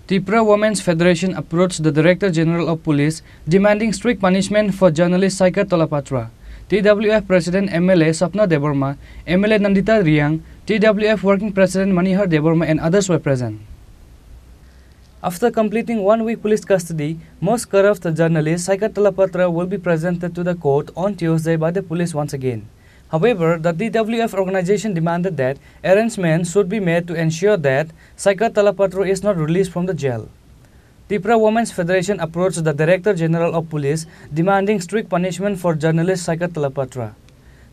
Tripura Women's Federation approached the Director General of Police demanding strict punishment for journalist Saikat Tolapatra. TWF President MLA Sapna Deborma, MLA Nandita Riang, TWF Working President Manihar Deborma and others were present. After completing 1 week police custody, most corrupt journalist Saikat Tolapatra will be presented to the court on Tuesday by the police once again. However, the TWF organization demanded that arrangements should be made to ensure that Saikat Tolapatra is not released from the jail. Tripura Women's Federation approached the Director General of Police demanding strict punishment for journalist Saikat Tolapatra.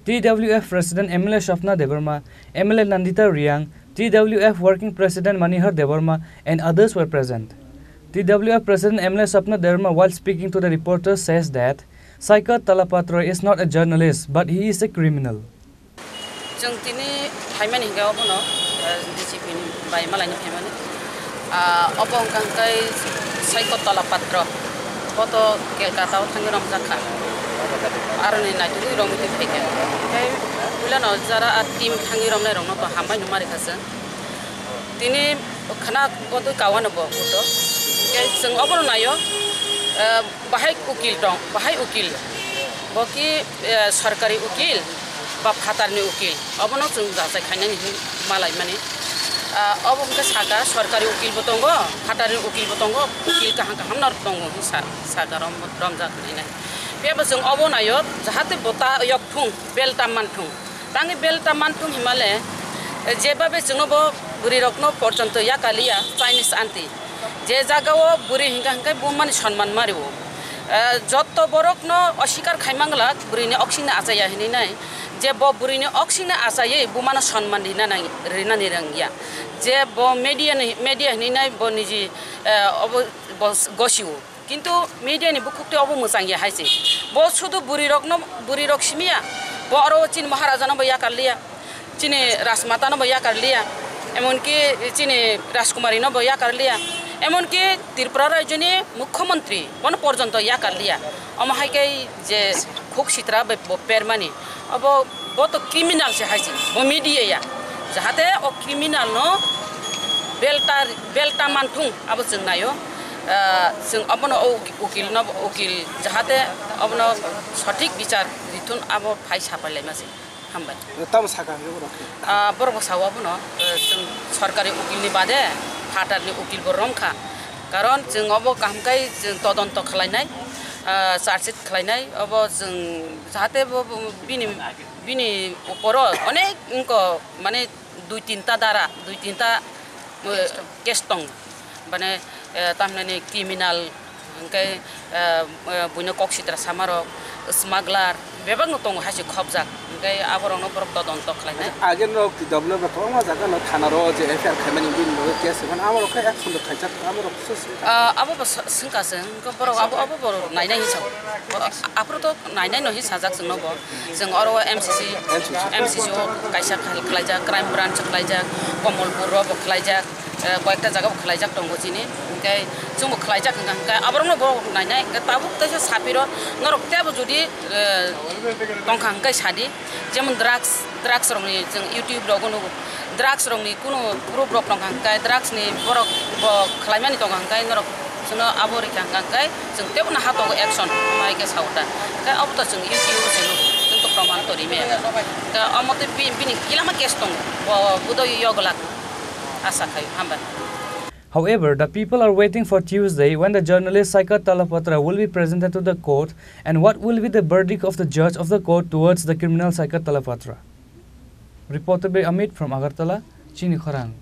TWF President MLA Sapna Deborma, MLA Nandita Riang, TWF Working President Manihar Deborma and others were present. TWF President MLA Sapna Deborma, while speaking to the reporters, says that Saikat Tolapatra is not a journalist, but he is a criminal. DGP Saikat Tolapatra foto Kolkata thangiram jakha arni na tu rom tu peke kai bulan jara team thangiram na rong to hamai no mari khasa tini khana bodu kawan bo photo kai sung obor nayo bahai ukil boki sarkari ukil ba phatarni ukil abono sung jasai khaina ni malai mani अब उनका saga सरकारी उकील बतंगो हाटारी उकील बतंगो उकील कहाँ कहाँ नर बतंगो saga रमजा करें बेबो जों अब नायो जाहाते बता यक थुं बेलटा मानथुं तांगे बेलटा मानथुं हिमालय जेबाबे जोंबो बुरी रकनो पर्यन्त या कालिया चाइनिज आंटी जे जागाओ बुरी हिंगा हिंगा बुमानि सम्मान मारिओ जत्त बरकनो अशिकार खाइमांगला बुरीनि अक्सिने आजाया हिनि नाय जे ब बुरीनि अक्सिने आजायै बुमाना सम्मान दिना नाय रिना निरंगिया जे ब मीडिया हिनि नाय ब निजि अब गसिओ किन्तु मीडिया नि बुकुते अब मोजांगिया हाइसे ब सुदु बुरी रकसिमिया ब अरो चिन महाराजा न बया करलिया चिनि राजमाता न बया करलिया एमनकि चिनि राजकुमारी न बया करलिया एमनकि त्रिपुरा राज्यनि मुख्यमंत्री वन पर्यन्त या करलिया अमहायकै जे खुक सित्रा पेरमानि अब ब तो क्रिमिनल से हाइसे ब मीडिया जाहाते ओ क्रिमिनल न बेल्टा मानथुं अब जों नायो जों अपनो उकिल जाहाते अपनो सठिक विचार रिथुन अब फाइ सापायलाय मासे हामबाय तम साका बरबो सावाबनो जों सरकारी उकिलनि बादे हाटारनि उकिल बरमखा कारण जों अब कामकाय जों तदन्त खालायनाय चार्जशीट खालायनाय अब जों जाहाते बिनि ऊपर अनेक इनको माने 2-3 दारा 2-3 केस दं माने तामने क्रिमिनल ओंखाय बुनो कक्सित्रा सामारक स्मागलार बेबां दं हासि खबजाक ओंखाय आबरनो बरक तदन्त खालायनाय आगे न डब्ल्यू बा मा जागा न थाना रो जे एफआर खामानि बिन केस मन आबरक एक्सन खायजाक आबरक आबो संकासं बरक आबो बरक नायनाय हिसाब आबरो तो नायनाय न हिसाजाक जों नबो जों अरो एमसीसी कायसा खालायजाक क्राइम ब्रांच खालायजाक कमलपुर रो खालायजाक कयेकटा जागा खालायजाक दं जिनि ओंखाय जों खालायजाक ओंखाय आबरनो बरक नायनाय ताबो तसे सापिरो नरकताबो जुदि दंखांखाय सादि जेमन ड्राग्स रंनि जों यूट्यूब रगनो ड्राग्स रंनि कुनु ग्रुप रक दंखांखाय ड्राग्स नि बरक खालायमानि दंखांखाय नरक जों आबरि खांखांखाय जों तेबना हातो एक्शन मायके सावता का अब त जों यूट्यूब जों तो प्रमाण तरि मे का अमते बिनि किलामा केस दं बुदो योगला आशा खाय हामबा. However, the people are waiting for Tuesday when the journalist Saikat Tolapatra will be presented to the court and what will be the verdict of the judge of the court towards the criminal Saikat Tolapatra. Reported by Amit from Agartala, Chini Khorang.